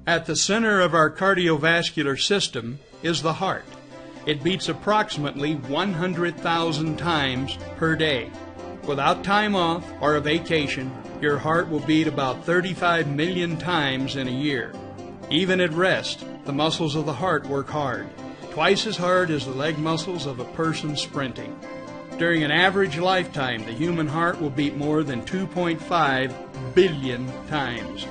At the center of our cardiovascular system is the heart. It beats approximately 100,000 times per day. Without time off or a vacation, your heart will beat about 35 million times in a year. Even at rest, the muscles of the heart work hard, twice as hard as the leg muscles of a person sprinting. During an average lifetime, the human heart will beat more than 2.5 billion times.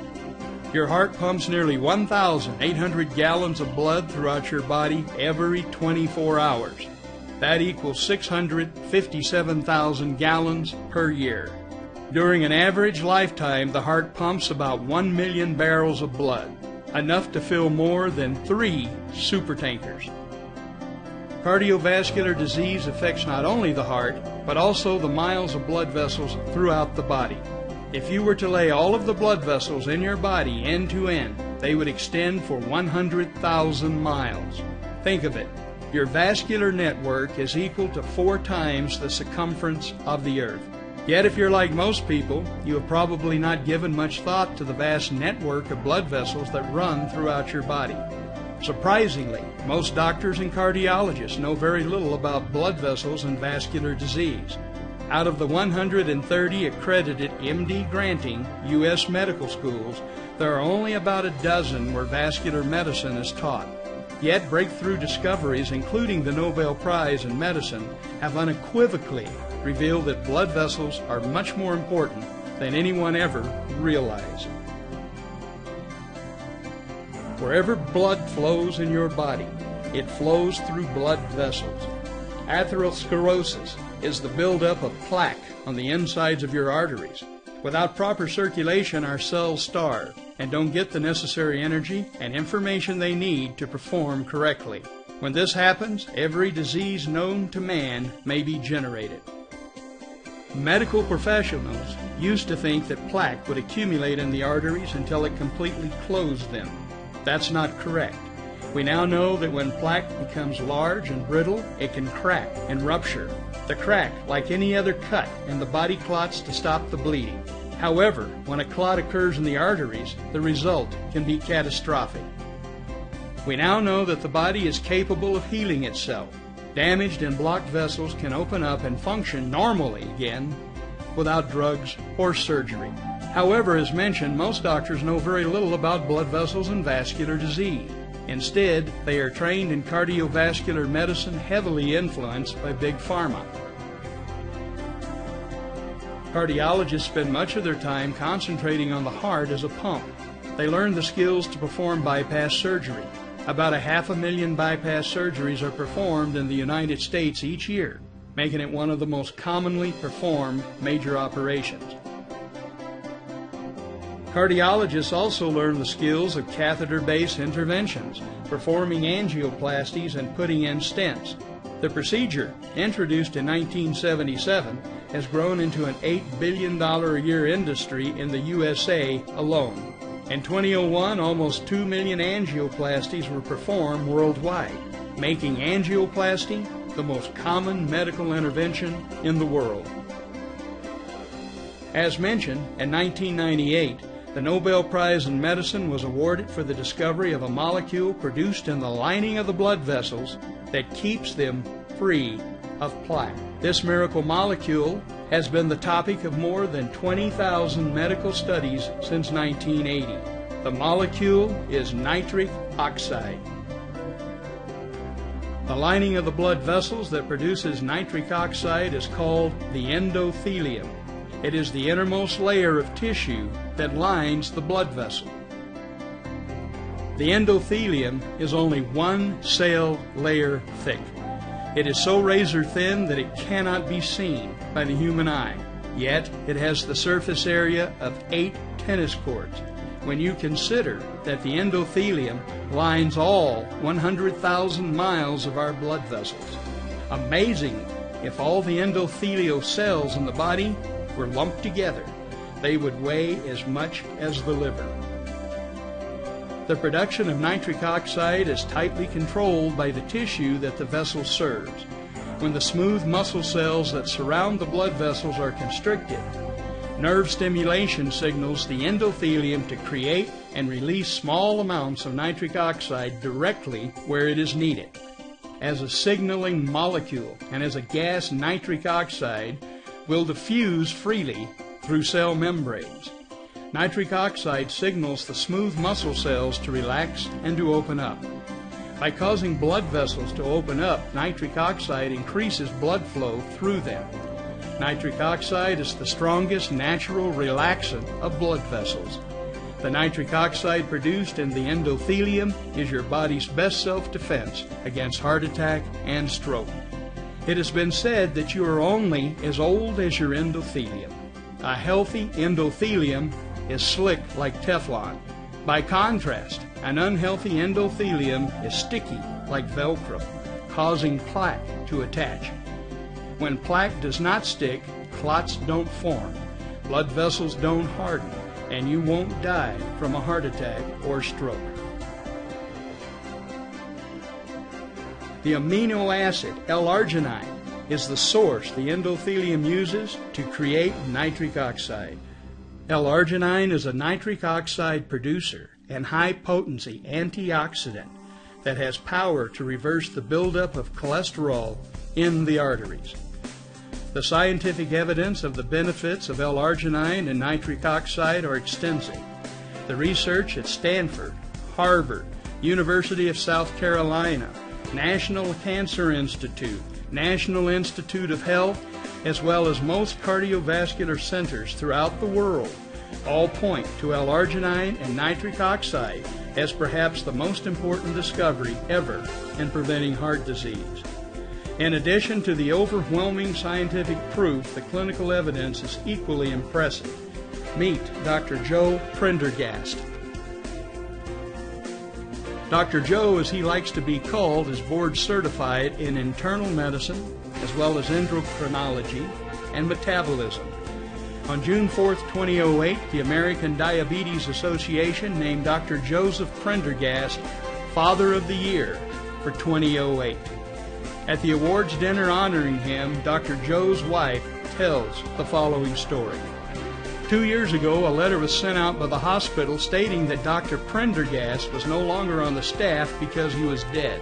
Your heart pumps nearly 1,800 gallons of blood throughout your body every 24 hours. That equals 657,000 gallons per year. During an average lifetime, the heart pumps about 1 million barrels of blood, enough to fill more than 3 supertankers. Cardiovascular disease affects not only the heart, but also the miles of blood vessels throughout the body. If you were to lay all of the blood vessels in your body end to end, they would extend for 100,000 miles. Think of it. Your vascular network is equal to 4 times the circumference of the earth. Yet if you're like most people, you have probably not given much thought to the vast network of blood vessels that run throughout your body. Surprisingly, most doctors and cardiologists know very little about blood vessels and vascular disease. Out of the 130 accredited MD-granting U.S. medical schools, there are only about a dozen where vascular medicine is taught. Yet breakthrough discoveries, including the Nobel Prize in Medicine, have unequivocally revealed that blood vessels are much more important than anyone ever realized. Wherever blood flows in your body, it flows through blood vessels. Atherosclerosis is the buildup of plaque on the insides of your arteries. Without proper circulation, our cells starve and don't get the necessary energy and information they need to perform correctly. When this happens, every disease known to man may be generated. Medical professionals used to think that plaque would accumulate in the arteries until it completely closed them. That's not correct. We now know that when plaque becomes large and brittle, it can crack and rupture. The crack, like any other cut, and the body clots to stop the bleeding. However, when a clot occurs in the arteries, the result can be catastrophic. We now know that the body is capable of healing itself. Damaged and blocked vessels can open up and function normally again without drugs or surgery. However, as mentioned, most doctors know very little about blood vessels and vascular disease. Instead, they are trained in cardiovascular medicine heavily influenced by Big Pharma. Cardiologists spend much of their time concentrating on the heart as a pump. They learn the skills to perform bypass surgery. About 500,000 bypass surgeries are performed in the United States each year, making it one of the most commonly performed major operations. Cardiologists also learn the skills of catheter-based interventions, performing angioplasties and putting in stents. The procedure, introduced in 1977, has grown into an $8 billion a year industry in the USA alone. In 2001, almost 2 million angioplasties were performed worldwide, making angioplasty the most common medical intervention in the world. As mentioned, in 1998, the Nobel Prize in Medicine was awarded for the discovery of a molecule produced in the lining of the blood vessels that keeps them free of plaque. This miracle molecule has been the topic of more than 20,000 medical studies since 1980. The molecule is nitric oxide. The lining of the blood vessels that produces nitric oxide is called the endothelium. It is the innermost layer of tissue that lines the blood vessel. The endothelium is only 1 cell layer thick. It is so razor thin that it cannot be seen by the human eye. Yet it has the surface area of 8 tennis courts. When you consider that the endothelium lines all 100,000 miles of our blood vessels. Amazingly, if all the endothelial cells in the body were lumped together, they would weigh as much as the liver. The production of nitric oxide is tightly controlled by the tissue that the vessel serves. When the smooth muscle cells that surround the blood vessels are constricted, nerve stimulation signals the endothelium to create and release small amounts of nitric oxide directly where it is needed. As a signaling molecule and as a gas, nitric oxide will diffuse freely through cell membranes. Nitric oxide signals the smooth muscle cells to relax and to open up. By causing blood vessels to open up, nitric oxide increases blood flow through them. Nitric oxide is the strongest natural relaxant of blood vessels. The nitric oxide produced in the endothelium is your body's best self-defense against heart attack and stroke. It has been said that you are only as old as your endothelium. A healthy endothelium is slick like Teflon. By contrast, an unhealthy endothelium is sticky like Velcro, causing plaque to attach. When plaque does not stick, clots don't form, blood vessels don't harden, and you won't die from a heart attack or stroke. The amino acid L-arginine is the source the endothelium uses to create nitric oxide. L-arginine is a nitric oxide producer and high-potency antioxidant that has power to reverse the buildup of cholesterol in the arteries. The scientific evidence of the benefits of L-arginine and nitric oxide are extensive. The research at Stanford, Harvard, University of South Carolina, National Cancer Institute, National Institute of Health, as well as most cardiovascular centers throughout the world, all point to L-arginine and nitric oxide as perhaps the most important discovery ever in preventing heart disease. In addition to the overwhelming scientific proof, the clinical evidence is equally impressive. Meet Dr. Joe Prendergast. Dr. Joe, as he likes to be called, is board certified in internal medicine as well as endocrinology and metabolism. On June 4, 2008, the American Diabetes Association named Dr. Joseph Prendergast Father of the Year for 2008. At the awards dinner honoring him, Dr. Joe's wife tells the following story. 2 years ago, a letter was sent out by the hospital stating that Dr. Prendergast was no longer on the staff because he was dead.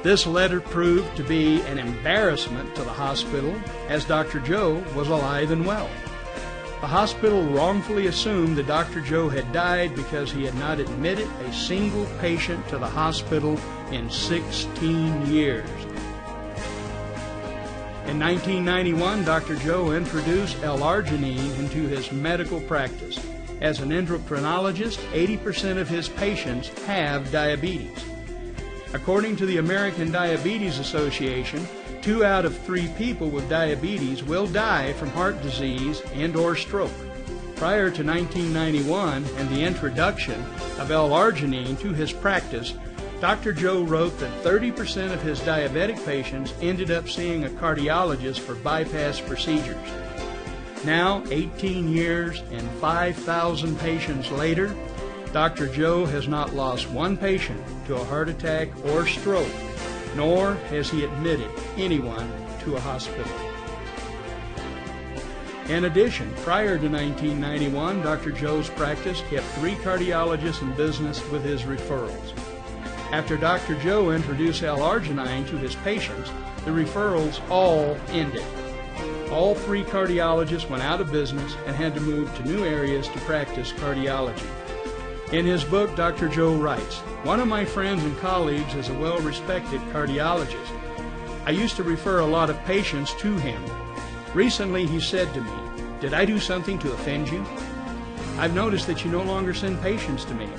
This letter proved to be an embarrassment to the hospital, as Dr. Joe was alive and well. The hospital wrongfully assumed that Dr. Joe had died because he had not admitted a single patient to the hospital in 16 years. In 1991, Dr. Joe introduced L-arginine into his medical practice. As an endocrinologist, 80% of his patients have diabetes. According to the American Diabetes Association, 2 out of 3 people with diabetes will die from heart disease and/or stroke. Prior to 1991 and the introduction of L-arginine to his practice, Dr. Joe wrote that 30% of his diabetic patients ended up seeing a cardiologist for bypass procedures. Now, 18 years and 5,000 patients later, Dr. Joe has not lost one patient to a heart attack or stroke, nor has he admitted anyone to a hospital. In addition, prior to 1991, Dr. Joe's practice kept 3 cardiologists in business with his referrals. After Dr. Joe introduced L-arginine to his patients, the referrals all ended. All 3 cardiologists went out of business and had to move to new areas to practice cardiology. In his book, Dr. Joe writes, "One of my friends and colleagues is a well-respected cardiologist. I used to refer a lot of patients to him. Recently he said to me, 'Did I do something to offend you? I've noticed that you no longer send patients to me.'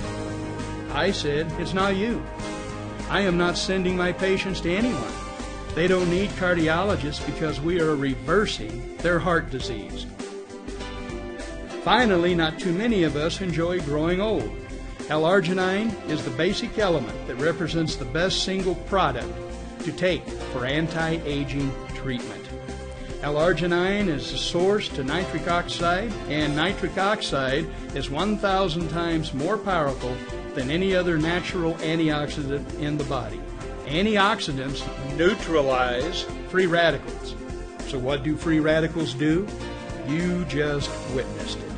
I said, 'It's not you. I am not sending my patients to anyone. They don't need cardiologists because we are reversing their heart disease.'" Finally, not too many of us enjoy growing old. L-arginine is the basic element that represents the best single product to take for anti-aging treatment. L-arginine is the source to nitric oxide, and nitric oxide is 1,000 times more powerful than any other natural antioxidant in the body. Antioxidants neutralize free radicals. So what do free radicals do? You just witnessed it.